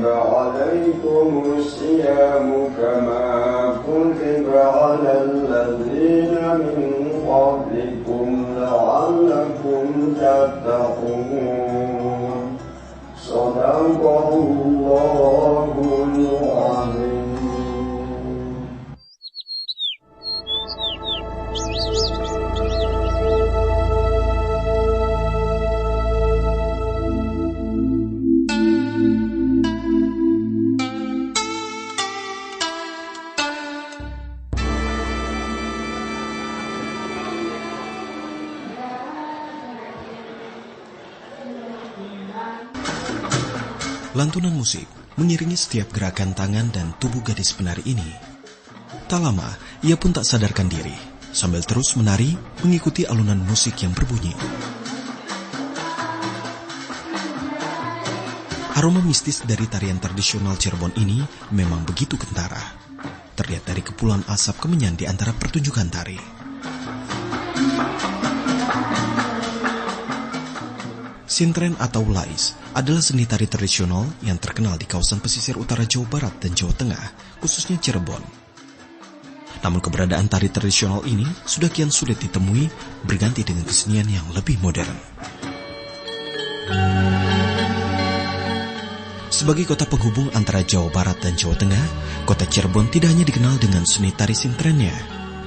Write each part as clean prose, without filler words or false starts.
عليكم الصيام كما كتب على الذين من قبلكم لعلكم تتقون صدق الله العظيم. Lantunan musik mengiringi setiap gerakan tangan dan tubuh gadis penari ini. Tak lama, ia pun tak sadarkan diri, sambil terus menari mengikuti alunan musik yang berbunyi. Aroma mistis dari tarian tradisional Cirebon ini memang begitu kentara. Terlihat dari kepulan asap kemenyan di antara pertunjukan tari. Sintren atau lais adalah seni tari tradisional yang terkenal di kawasan pesisir utara Jawa Barat dan Jawa Tengah, khususnya Cirebon. Namun keberadaan tari tradisional ini sudah kian sulit ditemui, berganti dengan kesenian yang lebih modern. Sebagai kota penghubung antara Jawa Barat dan Jawa Tengah, kota Cirebon tidak hanya dikenal dengan seni tari sintrennya,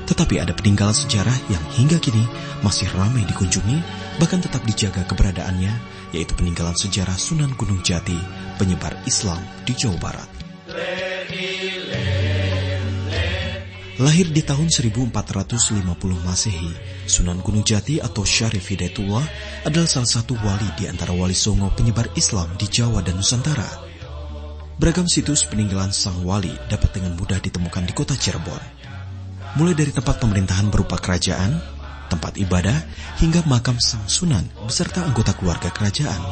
tetapi ada peninggalan sejarah yang hingga kini masih ramai dikunjungi, bahkan tetap dijaga keberadaannya, yaitu peninggalan sejarah Sunan Gunung Jati, penyebar Islam di Jawa Barat. Lahir di tahun 1450 Masehi, Sunan Gunung Jati atau Syarif Hidayatullah adalah salah satu wali di antara wali songo penyebar Islam di Jawa dan Nusantara. Beragam situs peninggalan sang wali dapat dengan mudah ditemukan di kota Cirebon. Mulai dari tempat pemerintahan berupa kerajaan, tempat ibadah, hingga makam sang sunan beserta anggota keluarga kerajaan.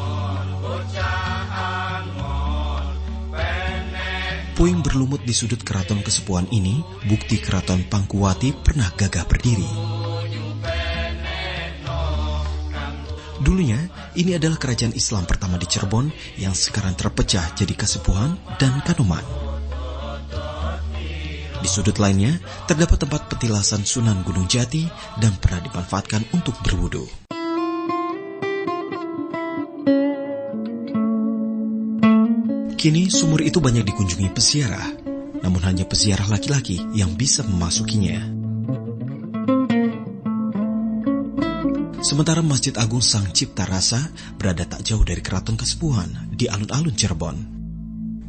Puing berlumut di sudut keraton kesepuhan ini, bukti keraton Pangkuwati pernah gagah berdiri. Dulunya, ini adalah kerajaan Islam pertama di Cirebon yang sekarang terpecah jadi Kasepuhan dan Kanoman. Di sudut lainnya, terdapat tempat petilasan Sunan Gunung Jati dan pernah dimanfaatkan untuk berwudu. Kini sumur itu banyak dikunjungi peziarah, namun hanya peziarah laki-laki yang bisa memasukinya. Sementara Masjid Agung Sang Cipta Rasa berada tak jauh dari Keraton Kasepuhan di alun-alun Cirebon.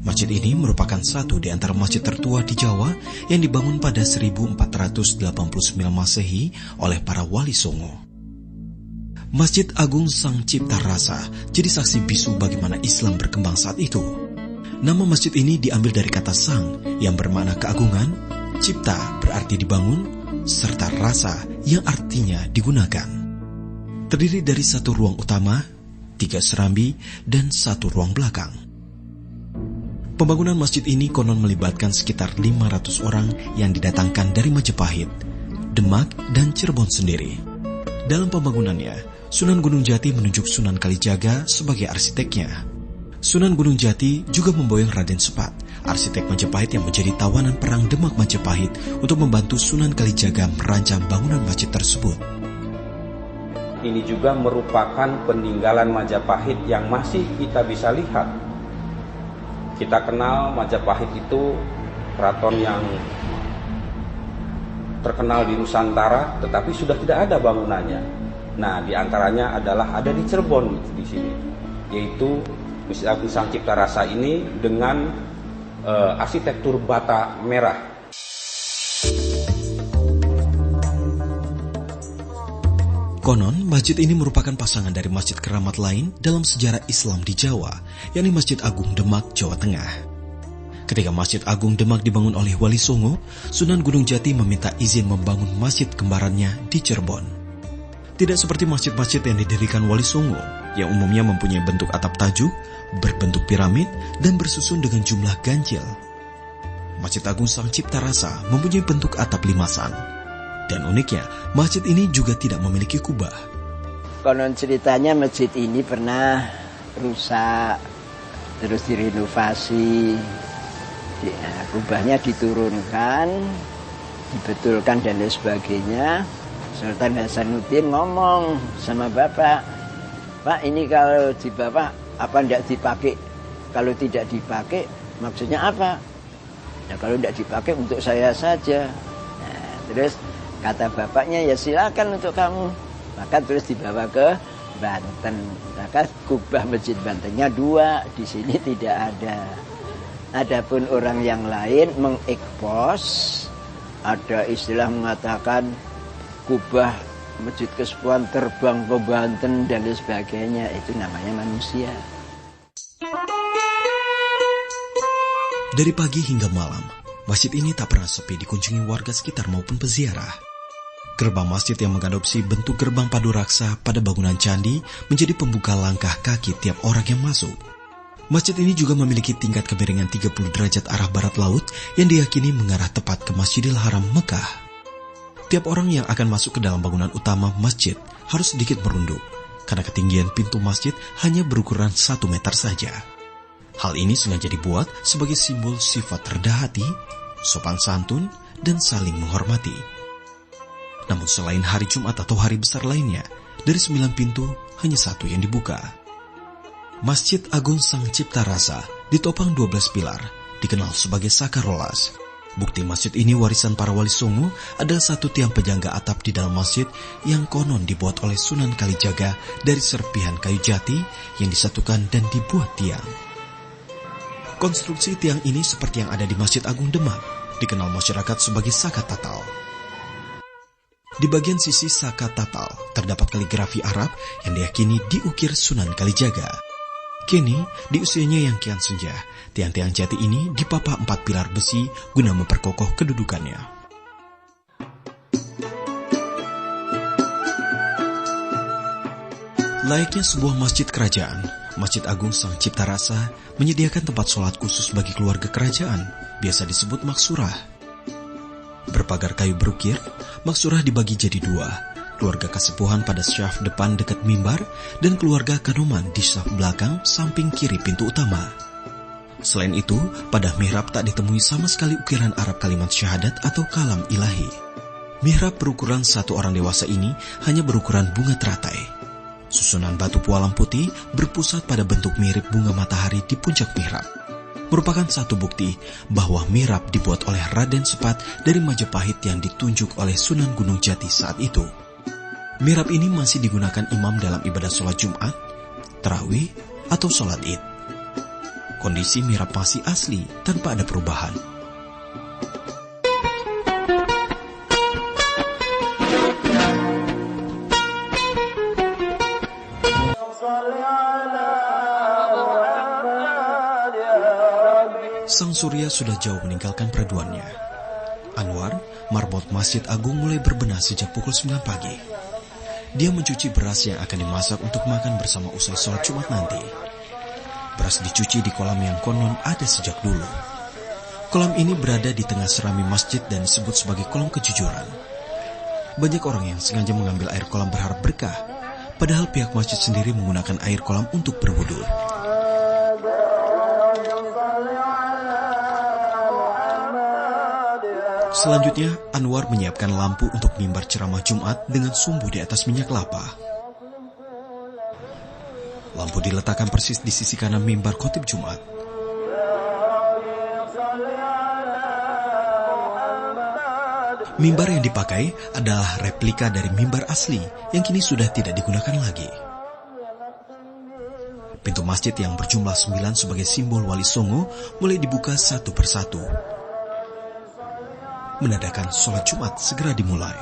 Masjid ini merupakan satu di antara masjid tertua di Jawa yang dibangun pada 1489 Masehi oleh para wali songo. Masjid Agung Sang Cipta Rasa jadi saksi bisu bagaimana Islam berkembang saat itu. Nama masjid ini diambil dari kata sang yang bermakna keagungan, cipta berarti dibangun, serta rasa yang artinya digunakan. Terdiri dari satu ruang utama, 3 serambi, dan 1 ruang belakang. Pembangunan masjid ini konon melibatkan sekitar 500 orang yang didatangkan dari Majapahit, Demak, dan Cirebon sendiri. Dalam pembangunannya, Sunan Gunung Jati menunjuk Sunan Kalijaga sebagai arsiteknya. Sunan Gunung Jati juga memboyong Raden Sepat, arsitek Majapahit yang menjadi tawanan perang Demak Majapahit untuk membantu Sunan Kalijaga merancang bangunan masjid tersebut. Ini juga merupakan peninggalan Majapahit yang masih kita bisa lihat. Kita kenal Majapahit itu keraton yang terkenal di Nusantara, tetapi sudah tidak ada bangunannya. Nah, di antaranya adalah ada di Cirebon di sini, yaitu Masjid Agung Sang Cipta Rasa ini dengan arsitektur bata merah. Konon, masjid ini merupakan pasangan dari masjid keramat lain dalam sejarah Islam di Jawa, yakni Masjid Agung Demak, Jawa Tengah. Ketika Masjid Agung Demak dibangun oleh Wali Songo, Sunan Gunung Jati meminta izin membangun masjid kembarannya di Cirebon. Tidak seperti masjid-masjid yang didirikan Wali Songo, yang umumnya mempunyai bentuk atap tajuk, berbentuk piramid, dan bersusun dengan jumlah ganjil. Masjid Agung Sang Cipta Rasa mempunyai bentuk atap limasan. Dan uniknya, masjid ini juga tidak memiliki kubah. Konon ceritanya masjid ini pernah rusak terus direnovasi, kubahnya diturunkan, dibetulkan dan lain sebagainya. Sultan Hasanuddin ngomong sama bapak, Pak, ini kalau di bapak apa tidak dipakai? Kalau tidak dipakai maksudnya apa? Ya kalau tidak dipakai untuk saya saja. Nah, terus kata bapaknya, ya silakan untuk kamu. Maka terus dibawa ke Banten. Maka kubah Masjid Bantennya 2, di sini tidak ada. Adapun orang yang lain mengekspos, ada istilah mengatakan kubah Masjid Kesepuhan terbang ke Banten dan lain sebagainya. Itu namanya manusia. Dari pagi hingga malam, masjid ini tak pernah sepi dikunjungi warga sekitar maupun peziarah. Gerbang masjid yang mengadopsi bentuk gerbang padu raksa pada bangunan candi menjadi pembuka langkah kaki tiap orang yang masuk. Masjid ini juga memiliki tingkat kemiringan 30 derajat arah barat laut yang diyakini mengarah tepat ke Masjidil Haram Mekah. Tiap orang yang akan masuk ke dalam bangunan utama masjid harus sedikit merunduk, karena ketinggian pintu masjid hanya berukuran 1 meter saja. Hal ini sengaja dibuat sebagai simbol sifat rendah hati, sopan santun, dan saling menghormati. Namun selain hari Jumat atau hari besar lainnya, dari 9 pintu hanya 1 yang dibuka. Masjid Agung Sang Cipta Rasa ditopang 12 pilar, dikenal sebagai Sakarolas. Bukti masjid ini warisan para wali Songo adalah satu tiang penyangga atap di dalam masjid yang konon dibuat oleh Sunan Kalijaga dari serpihan kayu jati yang disatukan dan dibuat tiang. Konstruksi tiang ini seperti yang ada di Masjid Agung Demak, dikenal masyarakat sebagai Saka Tatal. Di bagian sisi Saka Tatal terdapat kaligrafi Arab yang diyakini diukir Sunan Kalijaga. Kini, di usianya yang kian senja, tiang-tiang jati ini dipapa 4 pilar besi guna memperkokoh kedudukannya. Layaknya sebuah masjid kerajaan, Masjid Agung Sang Cipta Rasa menyediakan tempat sholat khusus bagi keluarga kerajaan, biasa disebut maksurah. Berpagar kayu berukir, maksurah dibagi jadi 2, keluarga Kasepuhan pada syaf depan dekat mimbar, dan keluarga Kanoman di syaf belakang samping kiri pintu utama. Selain itu, pada mihrab tak ditemui sama sekali ukiran Arab kalimat syahadat atau kalam ilahi. Mihrab berukuran 1 orang dewasa ini hanya berukuran bunga teratai. Susunan batu pualam putih berpusat pada bentuk mirip bunga matahari di puncak mihrab. Merupakan satu bukti bahwa mihrab dibuat oleh Raden Sepat dari Majapahit yang ditunjuk oleh Sunan Gunung Jati saat itu. Mihrab ini masih digunakan imam dalam ibadah sholat Jumat, tarawih, atau sholat Id. Kondisi mihrab masih asli tanpa ada perubahan. Sang surya sudah jauh meninggalkan peraduannya. Anwar, marbot Masjid Agung mulai berbenah sejak pukul 9 pagi. Dia mencuci beras yang akan dimasak untuk makan bersama usai sholat Jumat nanti. Beras dicuci di kolam yang konon ada sejak dulu. Kolam ini berada di tengah serami masjid dan disebut sebagai kolam kejujuran. Banyak orang yang sengaja mengambil air kolam berharap berkah, padahal pihak masjid sendiri menggunakan air kolam untuk berwudu. Selanjutnya, Anwar menyiapkan lampu untuk mimbar ceramah Jumat dengan sumbu di atas minyak kelapa. Lampu diletakkan persis di sisi kanan mimbar khotib Jumat. Mimbar yang dipakai adalah replika dari mimbar asli yang kini sudah tidak digunakan lagi. Pintu masjid yang berjumlah 9 sebagai simbol wali Songo mulai dibuka satu persatu. Menandakan sholat Jumat segera dimulai.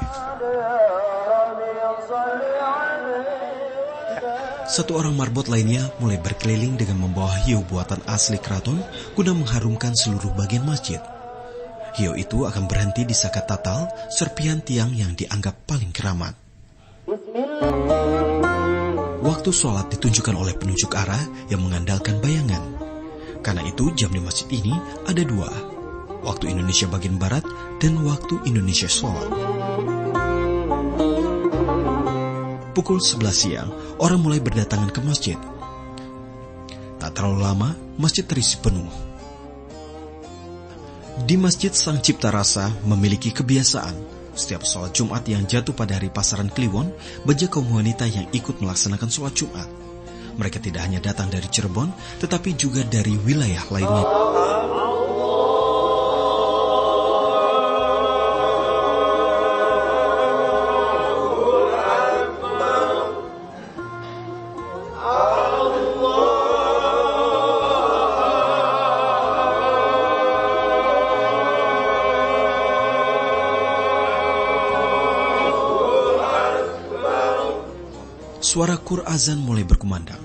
Satu orang marbot lainnya mulai berkeliling dengan membawa hiu buatan asli keraton guna mengharumkan seluruh bagian masjid. Hiu itu akan berhenti di Saka Tatal, serpihan tiang yang dianggap paling keramat. Waktu sholat ditunjukkan oleh penunjuk arah yang mengandalkan bayangan. Karena itu jam di masjid ini ada 2. Waktu Indonesia bagian Barat dan waktu Indonesia sholat. Pukul 11 siang, orang mulai berdatangan ke masjid. Tak Tak terlalu lama, masjid terisi penuh. Di Masjid Sang Cipta Rasa memiliki kebiasaan, setiap sholat Jumat yang jatuh pada hari Pasaran Kliwon, banyak kaum wanita yang ikut melaksanakan sholat Jumat. Mereka tidak hanya datang dari Cirebon, tetapi juga dari wilayah lainnya. Suara kur azan mulai berkumandang.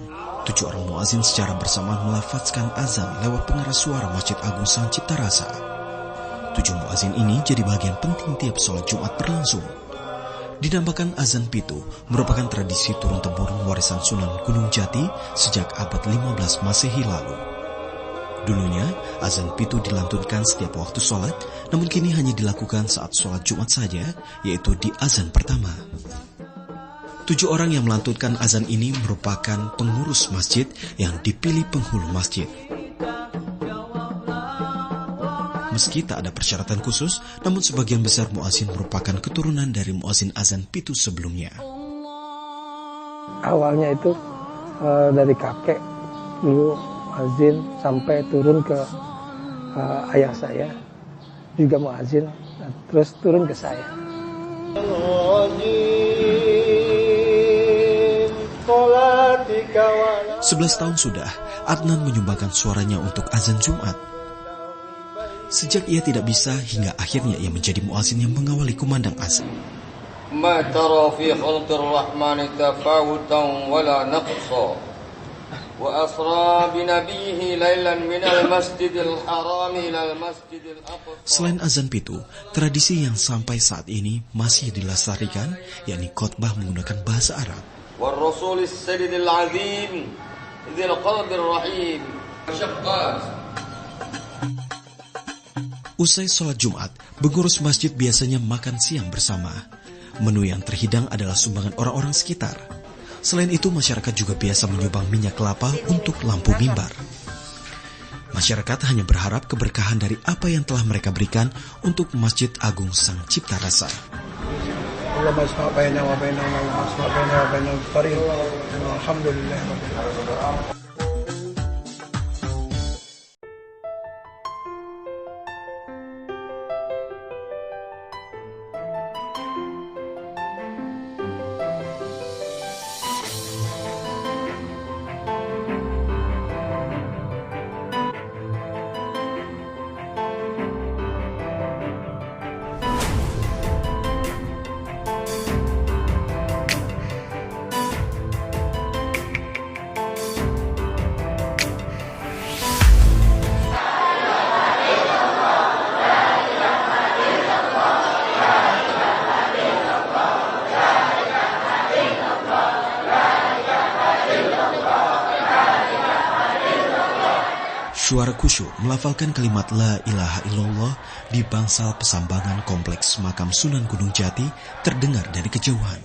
7 orang muazin secara bersamaan melafazkan azan lewat pengeras suara Masjid Agung Sang Cipta Rasa. 7 muazin ini jadi bagian penting tiap sholat Jumat berlangsung. Dinamakan azan pitu, merupakan tradisi turun-temurun warisan Sunan Gunung Jati sejak abad 15 Masehi lalu. Dulunya, azan pitu dilantunkan setiap waktu sholat, namun kini hanya dilakukan saat sholat Jumat saja, yaitu di azan pertama. 7 orang yang melantunkan azan ini merupakan pengurus masjid yang dipilih penghulu masjid. Meski tak ada persyaratan khusus, namun sebagian besar muazin merupakan keturunan dari muazin azan pitu sebelumnya. Awalnya itu dari kakek dulu muazin sampai turun ke ayah saya juga muazin, terus turun ke saya. 11 tahun sudah Adnan menyumbangkan suaranya untuk azan Jumat. Sejak ia tidak bisa, hingga akhirnya ia menjadi muazin yang mengawali kumandang azan. Ma tara fi khalqir rahmani tafawutan wala naqsa wa asra bi nabiyhi lailan minal masjidil haram ilal masjidil aqsa. Selain azan pitu, tradisi yang sampai saat ini masih dilestarikan, yakni khotbah menggunakan bahasa Arab. والرسول السيد العظيم ذي القلب الرحيم شقات. Usai sholat Jumat, pengurus masjid biasanya makan siang bersama. Menu yang terhidang adalah sumbangan orang-orang sekitar. Selain itu, masyarakat juga biasa menyumbang minyak kelapa untuk lampu mimbar. Masyarakat hanya berharap keberkahan dari apa yang telah mereka berikan untuk Masjid Agung Sang Cipta Rasa. اللهم اصلح بيننا وبينهم واصلح بيننا وبين الطريق والحمد لله رب العالمين. Suara khusyuk melafalkan kalimat La ilaha illallah di bangsal pesambangan kompleks makam Sunan Gunung Jati terdengar dari kejauhan.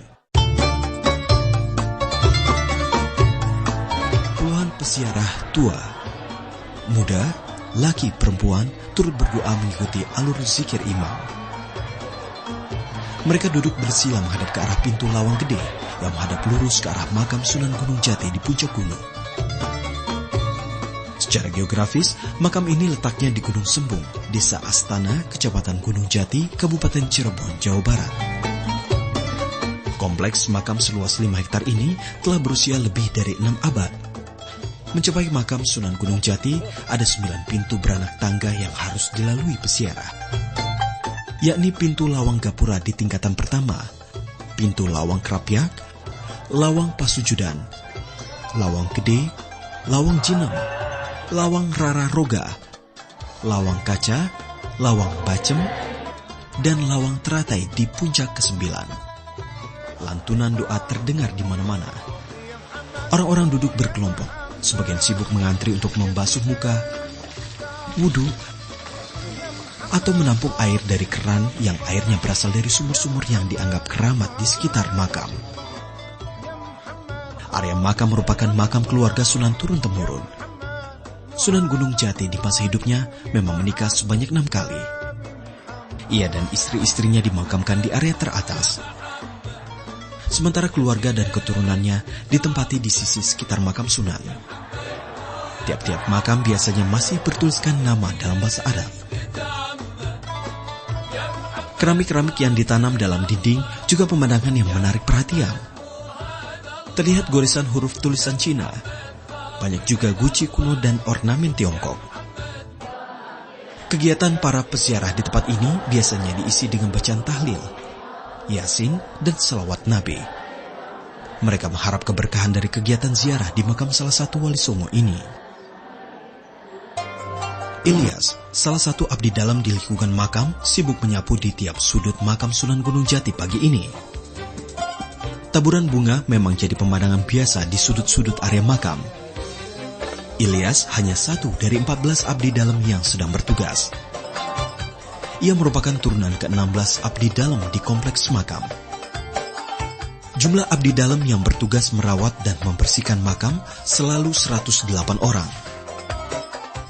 Puluhan peziarah tua, muda, laki, perempuan turut berdoa mengikuti alur zikir imam. Mereka duduk bersila menghadap ke arah pintu lawang gede yang menghadap lurus ke arah makam Sunan Gunung Jati di puncak gunung. Secara geografis, makam ini letaknya di Gunung Sembung, Desa Astana, Kecamatan Gunung Jati, Kabupaten Cirebon, Jawa Barat. Kompleks makam seluas 5 hektar ini telah berusia lebih dari 6 abad. Mencapai makam Sunan Gunung Jati, ada 9 pintu beranak tangga yang harus dilalui peziarah, yakni pintu Lawang Gapura di tingkatan pertama, pintu Lawang Krapyak, Lawang Pasujudan, Lawang Gede, Lawang Jinem, Lawang Rara Roga, Lawang Kaca, Lawang Bacem, dan Lawang Teratai di puncak ke-9. Lantunan doa terdengar di mana-mana. Orang-orang duduk berkelompok, sebagian sibuk mengantri untuk membasuh muka, wudhu, atau menampung air dari keran yang airnya berasal dari sumur-sumur yang dianggap keramat di sekitar makam. Area makam merupakan makam keluarga Sunan turun-temurun. Sunan Gunung Jati di masa hidupnya memang menikah sebanyak 6 kali. Ia dan istri-istrinya dimakamkan di area teratas. Sementara keluarga dan keturunannya ditempati di sisi sekitar makam Sunan. Tiap-tiap makam biasanya masih bertuliskan nama dalam bahasa Arab. Keramik-keramik yang ditanam dalam dinding juga pemandangan yang menarik perhatian. Terlihat goresan huruf tulisan Cina. Banyak juga guci kuno dan ornamen Tiongkok. Kegiatan para peziarah di tempat ini biasanya diisi dengan bacaan tahlil, Yasin, dan selawat Nabi. Mereka mengharap keberkahan dari kegiatan ziarah di makam salah satu wali songo ini. Ilyas, salah satu abdi dalam di lingkungan makam, sibuk menyapu di tiap sudut makam Sunan Gunung Jati pagi ini. Taburan bunga memang jadi pemandangan biasa di sudut-sudut area makam. Ilyas hanya satu dari 14 abdi dalam yang sedang bertugas. Ia merupakan turunan ke-16 abdi dalam di kompleks makam. Jumlah abdi dalam yang bertugas merawat dan membersihkan makam selalu 108 orang.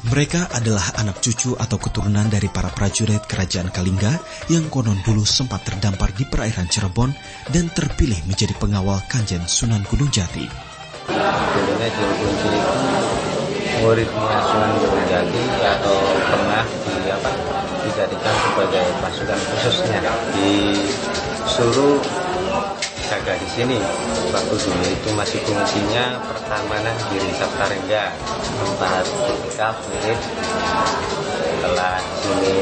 Mereka adalah anak cucu atau keturunan dari para prajurit kerajaan Kalingga yang konon dulu sempat terdampar di perairan Cirebon dan terpilih menjadi pengawal Kanjeng Sunan Gunung Jati. Dulunya Cirebon itu muridnya Sunan Gunung Jati atau pernah dijadikan sebagai pasukan khususnya, disuruh jaga di sini. Waktu dulu itu masih fungsinya pertamanan di Sabtarengga, tempat itikaf murid. Setelah sini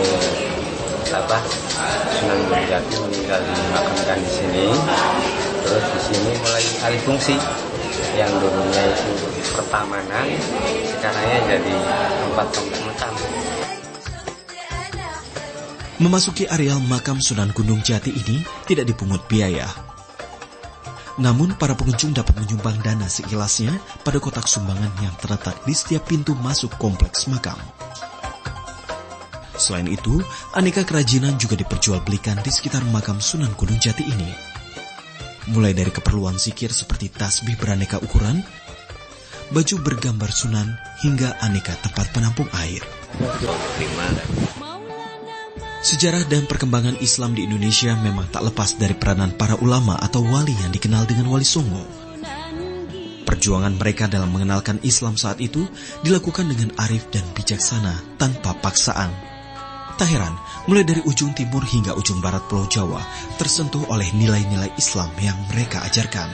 Sunan Gunung Jati meninggal dimakamkan di sini, terus di sini mulai alih fungsi. Yang dulunya itu pertamanan, sekarangnya jadi tempat makam. Memasuki areal makam Sunan Gunung Jati ini tidak dipungut biaya. Namun para pengunjung dapat menyumbang dana seikhlasnya pada kotak sumbangan yang terletak di setiap pintu masuk kompleks makam. Selain itu, aneka kerajinan juga diperjualbelikan di sekitar makam Sunan Gunung Jati ini. Mulai dari keperluan zikir seperti tasbih beraneka ukuran, baju bergambar Sunan, hingga aneka tempat penampung air. Sejarah dan perkembangan Islam di Indonesia memang tak lepas dari peranan para ulama atau wali yang dikenal dengan Wali Songo. Perjuangan mereka dalam mengenalkan Islam saat itu dilakukan dengan arif dan bijaksana tanpa paksaan. Tak heran, mulai dari ujung timur hingga ujung barat Pulau Jawa tersentuh oleh nilai-nilai Islam yang mereka ajarkan.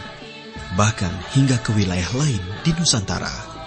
Bahkan hingga ke wilayah lain di Nusantara.